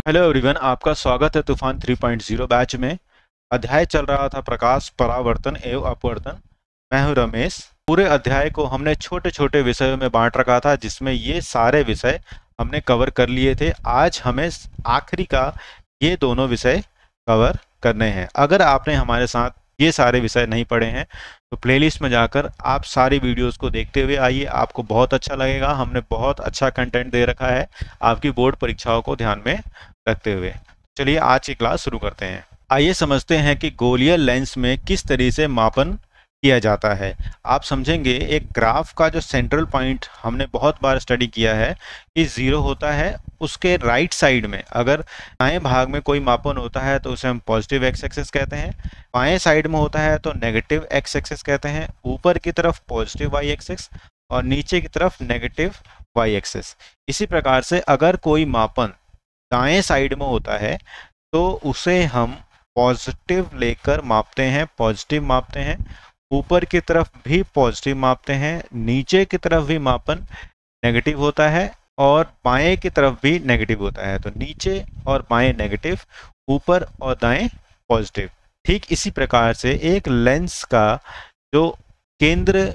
Hello everyone, आपका स्वागत है तूफान 3.0 बैच में। अध्याय चल रहा था प्रकाश, परावर्तन एवं अपवर्तन। मैं हूं रमेश। पूरे अध्याय को हमने छोटे छोटे विषयों में बांट रखा था, जिसमें ये सारे विषय हमने कवर कर लिए थे। आज हमें आखिरी का ये दोनों विषय कवर करने हैं। अगर आपने हमारे साथ ये सारे विषय नहीं पढ़े हैं तो प्लेलिस्ट में जाकर आप सारी वीडियोस को देखते हुए आइए, आपको बहुत अच्छा लगेगा। हमने बहुत अच्छा कंटेंट दे रखा है आपकी बोर्ड परीक्षाओं को ध्यान में रखते हुए। चलिए आज की क्लास शुरू करते हैं। आइए समझते हैं कि गोलीय लेंस में किस तरीके से मापन किया जाता है। आप समझेंगे एक ग्राफ का जो सेंट्रल पॉइंट हमने बहुत बार स्टडी किया है कि जीरो होता है, उसके राइट साइड में अगर दाएं भाग में कोई मापन होता है तो उसे हम पॉजिटिव एक्स एक्सिस कहते हैं, बाएं साइड में होता है तो नेगेटिव एक्स एक्सिस कहते हैं, ऊपर की तरफ पॉजिटिव वाई एक्सिस और नीचे की तरफ नेगेटिव वाई एक्सिस। इसी प्रकार से अगर कोई मापन दाएं साइड में होता है तो उसे हम पॉजिटिव लेकर मापते हैं, पॉजिटिव मापते हैं। ऊपर की तरफ भी पॉजिटिव मापते हैं, नीचे की तरफ भी मापन नेगेटिव होता है और बाएं की तरफ भी नेगेटिव होता है। तो नीचे और बाएं नेगेटिव, ऊपर और दाएं पॉजिटिव। ठीक इसी प्रकार से एक लेंस का जो केंद्र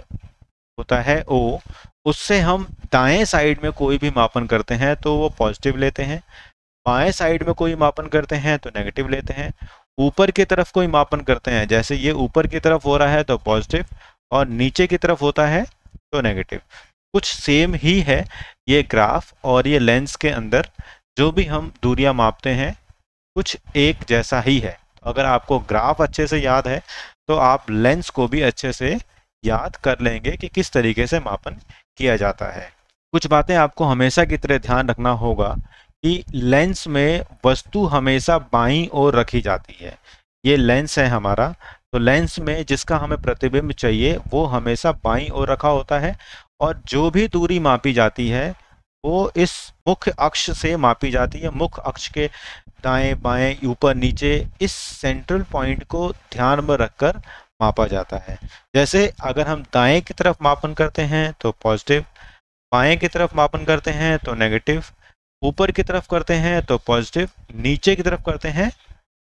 होता है ओ, उससे हम दाएं साइड में कोई भी मापन करते हैं तो वो पॉजिटिव लेते हैं, बाएं साइड में कोई मापन करते हैं तो नेगेटिव लेते हैं, ऊपर की तरफ कोई मापन करते हैं, जैसे ये ऊपर की तरफ हो रहा है तो पॉजिटिव और नीचे की तरफ होता है तो नेगेटिव। कुछ सेम ही है ये ग्राफ और ये लेंस के अंदर जो भी हम दूरियां मापते हैं कुछ एक जैसा ही है। अगर आपको ग्राफ अच्छे से याद है तो आप लेंस को भी अच्छे से याद कर लेंगे कि किस तरीके से मापन किया जाता है। कुछ बातें आपको हमेशा की तरह ध्यान रखना होगा कि लेंस में वस्तु हमेशा बाईं ओर रखी जाती है। ये लेंस है हमारा, तो लेंस में जिसका हमें प्रतिबिंब चाहिए वो हमेशा बाईं ओर रखा होता है और जो भी दूरी मापी जाती है वो इस मुख्य अक्ष से मापी जाती है। मुख्य अक्ष के दाएं बाएं ऊपर नीचे इस सेंट्रल पॉइंट को ध्यान में रखकर मापा जाता है। जैसे अगर हम दाएं की तरफ मापन करते हैं तो पॉजिटिव, बाएं की तरफ मापन करते हैं तो नेगेटिव, ऊपर की तरफ करते हैं तो पॉजिटिव, नीचे की तरफ करते हैं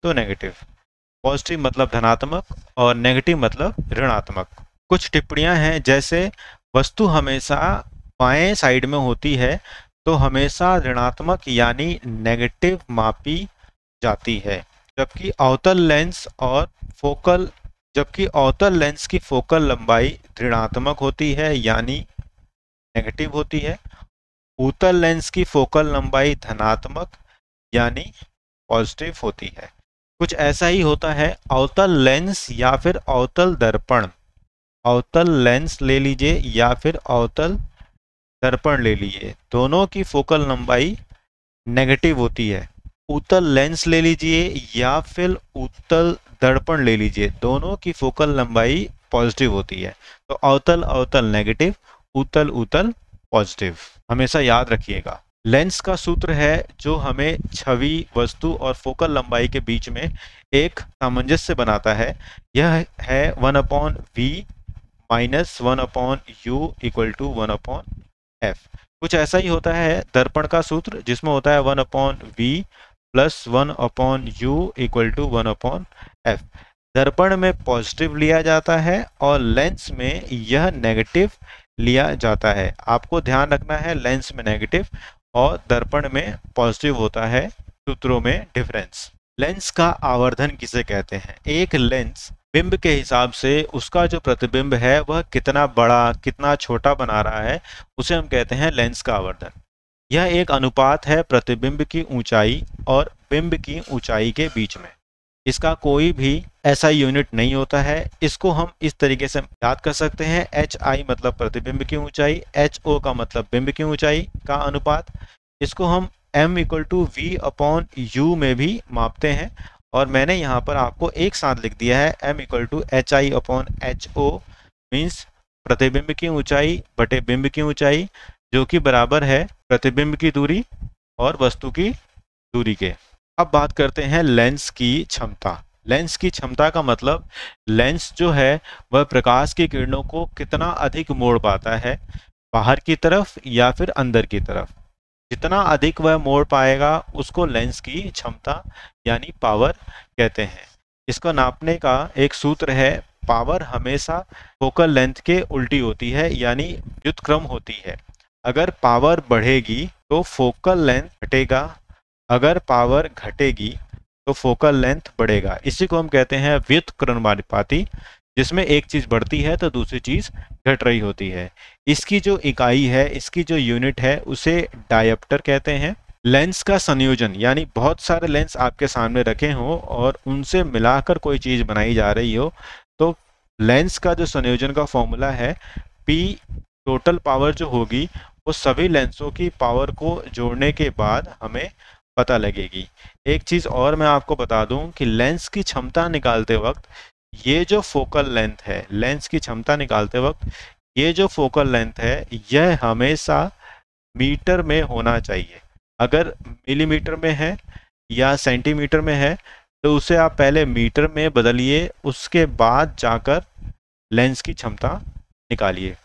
तो नेगेटिव। पॉजिटिव मतलब धनात्मक और नेगेटिव मतलब ऋणात्मक। कुछ टिप्पणियां हैं, जैसे वस्तु हमेशा बाएं साइड में होती है तो हमेशा ऋणात्मक यानी नेगेटिव मापी जाती है, जबकि अवतल लेंस की फोकल लंबाई ऋणात्मक होती है यानी नेगेटिव होती है। उत्तल लेंस की फोकल लंबाई धनात्मक यानी पॉजिटिव होती है। कुछ ऐसा ही होता है अवतल लेंस या फिर अवतल दर्पण। अवतल लेंस ले लीजिए या फिर अवतल दर्पण ले लीजिए, दोनों की फोकल लंबाई नेगेटिव होती है। उत्तल लेंस ले लीजिए या फिर उत्तल दर्पण ले लीजिए, दोनों की फोकल लंबाई पॉजिटिव होती है। तो अवतल अवतल नेगेटिव, उत्तल उत्तल पॉजिटिव, हमेशा याद रखिएगा। लेंस का सूत्र है जो हमें छवि, वस्तु और फोकल लंबाई के बीच में एक सामंजस्य बनाता है। यह है 1/v minus 1/u equal to 1/f। कुछ ऐसा ही होता है दर्पण का सूत्र, जिसमें होता है 1/v plus 1/u equal to 1/f। दर्पण में पॉजिटिव लिया जाता है और लेंस में यह नेगेटिव लिया जाता है। आपको ध्यान रखना है लेंस में नेगेटिव और दर्पण में पॉजिटिव होता है, सूत्रों में डिफरेंस। लेंस का आवर्धन किसे कहते हैं? एक लेंस बिंब के हिसाब से उसका जो प्रतिबिंब है वह कितना बड़ा कितना छोटा बना रहा है, उसे हम कहते हैं लेंस का आवर्धन। यह एक अनुपात है प्रतिबिंब की ऊंचाई और बिंब की ऊंचाई के बीच में। इसका कोई भी ऐसा यूनिट नहीं होता है। इसको हम इस तरीके से याद कर सकते हैं, HI मतलब प्रतिबिंब की ऊंचाई, HO का मतलब बिंब की ऊंचाई का अनुपात। इसको हम m इक्वल टू v/u में भी मापते हैं और मैंने यहाँ पर आपको एक साथ लिख दिया है m equal to HI/HO means प्रतिबिंब की ऊंचाई बटे बिंब की ऊंचाई, जो कि बराबर है प्रतिबिंब की दूरी और वस्तु की दूरी के। अब बात करते हैं लेंस की क्षमता। लेंस की क्षमता का मतलब लेंस जो है वह प्रकाश की किरणों को कितना अधिक मोड़ पाता है, बाहर की तरफ या फिर अंदर की तरफ। जितना अधिक वह मोड़ पाएगा उसको लेंस की क्षमता यानी पावर कहते हैं। इसको नापने का एक सूत्र है, पावर हमेशा फोकल लेंथ के उल्टी होती है यानी व्युत्क्रम होती है। अगर पावर बढ़ेगी तो फोकल लेंथ घटेगा, अगर पावर घटेगी तो फोकल लेंथ बढ़ेगा। इसी को हम कहते हैं व्युत्क्रमानुपाती, जिसमें एक चीज बढ़ती है तो दूसरी चीज घट रही होती है। इसकी जो इकाई है, इसकी जो यूनिट है, उसे डायप्टर कहते हैं। लेंस का संयोजन यानी बहुत सारे लेंस आपके सामने रखे हों और उनसे मिलाकर कोई चीज बनाई जा रही हो, तो लेंस का जो संयोजन का फॉर्मूला है, P टोटल पावर जो होगी वो सभी लेंसों की पावर को जोड़ने के बाद हमें पता लगेगी। एक चीज और मैं आपको बता दूं कि लेंस की क्षमता निकालते वक्त ये जो फोकल लेंथ है, लेंस की क्षमता निकालते वक्त ये जो फोकल लेंथ है, यह हमेशा मीटर में होना चाहिए। अगर मिलीमीटर में है या सेंटीमीटर में है तो उसे आप पहले मीटर में बदलिए, उसके बाद जाकर लेंस की क्षमता निकालिए।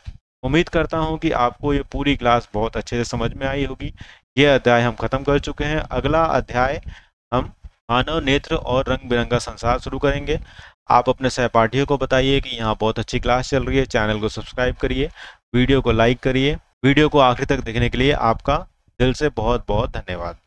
उम्मीद करता हूं कि आपको ये पूरी क्लास बहुत अच्छे से समझ में आई होगी। ये अध्याय हम खत्म कर चुके हैं। अगला अध्याय हम मानव नेत्र और रंग बिरंगा संसार शुरू करेंगे। आप अपने सहपाठियों को बताइए कि यहाँ बहुत अच्छी क्लास चल रही है। चैनल को सब्सक्राइब करिए, वीडियो को लाइक करिए। वीडियो को आखिर तक देखने के लिए आपका दिल से बहुत बहुत धन्यवाद।